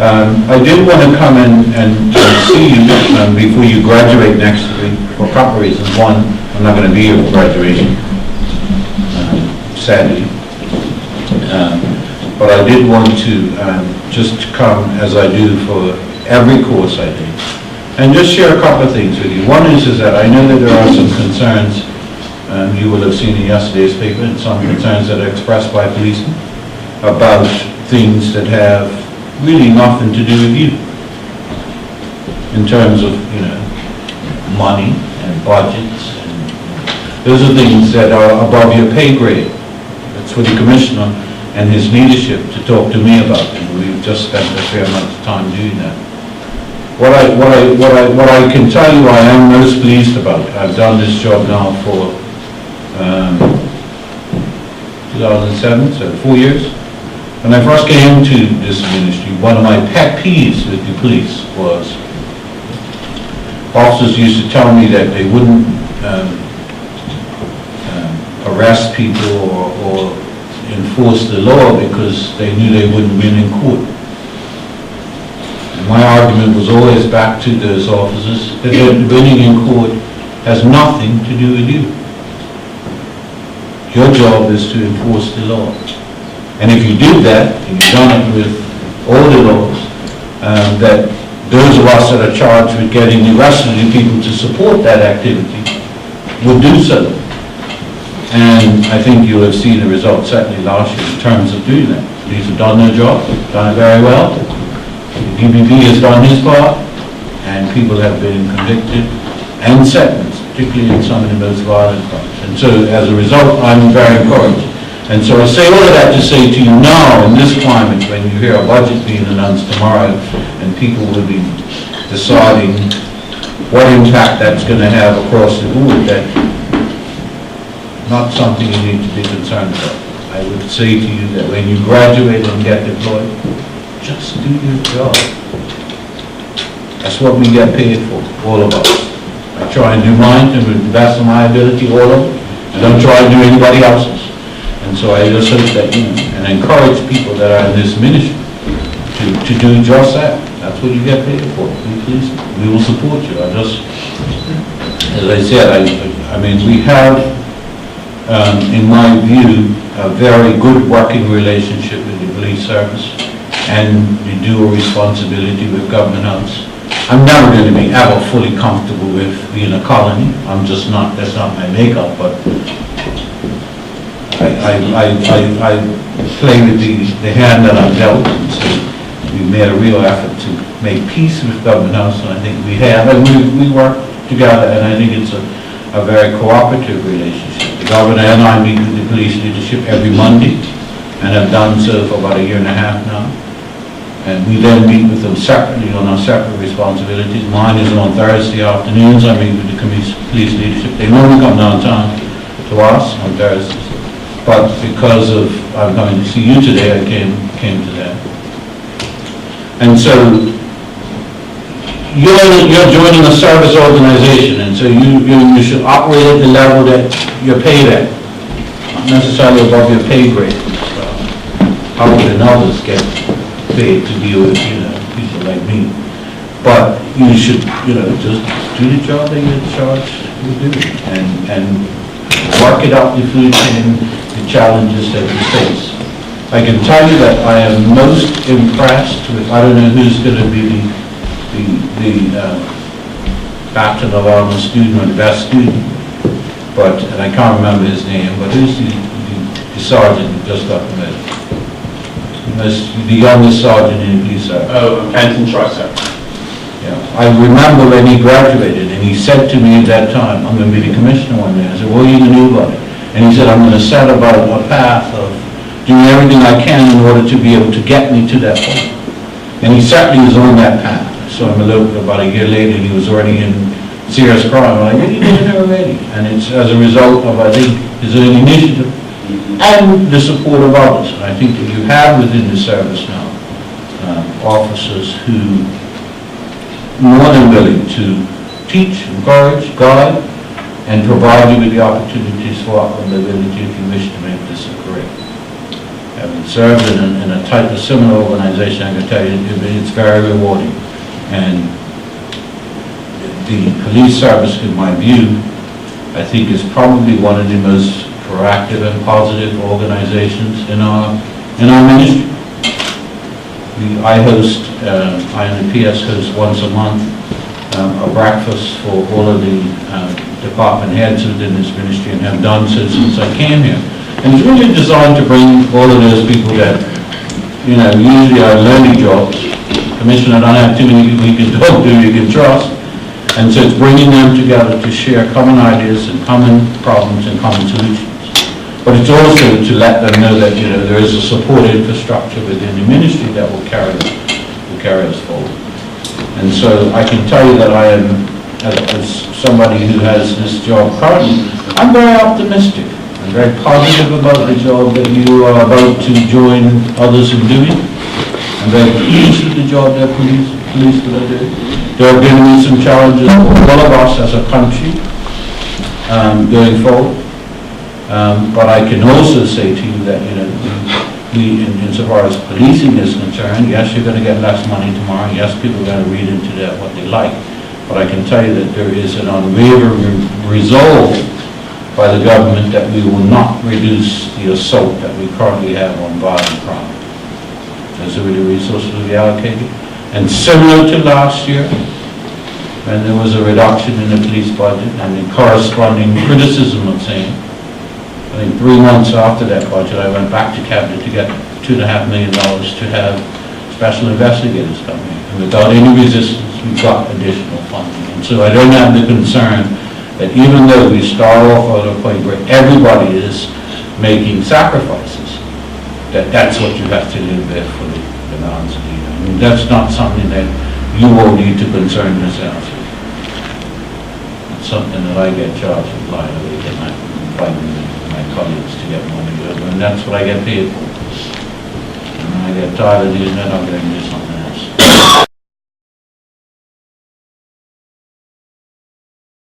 I did want to come in and see you before you graduate next week for a couple of reasons. One, I'm not going to be here for graduation, sadly. But I did want to just come, as I do for every course I do, and just share a couple of things with you. One is that I know that there are some concerns, you will have seen in yesterday's paper, and some concerns that are expressed by policemen about things that have really nothing to do with you, in terms of, money and budgets. And those are things that are above your pay grade. That's for the commissioner and his leadership to talk to me about, and we've just spent a fair amount of time doing that. What I can tell you I am most pleased about, I've done this job now for 2007, so 4 years. When I first came into this ministry, one of my pet peeves with the police was officers used to tell me that they wouldn't arrest people or enforce the law because they knew they wouldn't win in court. And my argument was always back to those officers that winning in court has nothing to do with you. Your job is to enforce the law. And if you do that, and you've done it with all the laws, that those of us that are charged with getting the rest of the people to support that activity would do so. And I think you'll have seen the results, certainly last year, in terms of doing that. Police have done their job, done it very well. The DPP has done his part, and people have been convicted and sentenced, particularly in some of the most violent crimes. And so, as a result, I'm very encouraged. And so I say all of that to say to you now, in this climate, when you hear a budget being announced tomorrow, and people will be deciding what impact that's going to have across the board, that not something you need to be concerned about. I would say to you that when you graduate and get deployed, just do your job. That's what we get paid for, all of us. I try and do mine to the best of my ability, all of them. I don't try to do anybody else's. And so I just hope that, and encourage people that are in this ministry to do just that. That's what you get paid for. We will support you. As I said, I mean, we have, in my view, a very good working relationship with the police service and the dual responsibility with Government House. I'm never going to be ever fully comfortable with being a colony. I'm just not, that's not my makeup, but I play with the hand that I'm dealt, and so we made a real effort to make peace with Government House, and I think we have, and we work together, and I think it's a very cooperative relationship. The Governor and I meet with the police leadership every Monday, and have done so for about 1.5 years now. And we then meet with them separately on our separate responsibilities. Mine is on Thursday afternoons. I meet with the police leadership. They normally come downtown to us on Thursdays. But because of, I'm coming to see you today, I came to that. And so, you're joining a service organization, and so you should operate at the level that you're paid at, not necessarily above your pay grade. So, how would others get paid to deal with, people like me? But you should, just do the job that you're charged with doing, and work it up the food chain, the challenges that you face. I can tell you that I am most impressed with, I don't know who's going to be the Bachelor of Arts student or the best student, but, and I can't remember his name, but who's the sergeant who just got promoted? The youngest sergeant in the police service. Oh, Anton Tricer. Yeah, I remember when he graduated, and he said to me at that time, I'm going to be the commissioner one day. I said, what are you going to do about it? And he said, I'm going to set about a path of doing everything I can in order to be able to get me to that point. And he certainly was on that path. So I'm about 1 year later, and he was already in serious crime. I'm like, what are you doing there already? And it's as a result of, I think, his own initiative and the support of others. And I think that you have within the service now officers who more than willing to teach, encourage, guide, and provide you with the opportunities for upward mobility if you wish to make this a career. having served in a type of similar organization, I can tell you it's very rewarding. And the police service, in my view, I think is probably one of the most proactive and positive organizations in our ministry. I and the PS host once a month a breakfast for all of the department heads within this ministry, and have done so since I came here. And it's really designed to bring all of those people that, usually are learning jobs. Commissioner, I don't have too many people you can talk to, you can trust. And so it's bringing them together to share common ideas and common problems and common solutions. But it's also to let them know that, there is a support infrastructure within the ministry that will carry us forward. And so I can tell you that I am, as somebody who has this job currently, I'm very optimistic. I'm very positive about the job that you are about to join others in doing. I'm very pleased with the job that police will do. There are going to be some challenges for all of us as a country going forward. But I can also say to you that, we, insofar as policing is concerned, yes, you're going to get less money tomorrow. Yes, people are going to read into that what they like. But I can tell you that there is an unwavering resolve by the government that we will not reduce the assault that we currently have on violent crime. Those are the resources we allocated. And similar to last year, when there was a reduction in the police budget and the corresponding criticism of saying, I think 3 months after that budget, I went back to Cabinet to get $2.5 million to have special investigators come in. And without any resistance, we got additional funding. And so I don't have the concern that even though we start off at a point where everybody is making sacrifices, that's what you have to live there for the balance of the year. I mean, that's not something that you all need to concern yourselves with. It's something that I get charged with lying away at night and fighting my colleagues to get money over, and that's what I get paid for. And when I get tired of doing that, I'm going to do something else.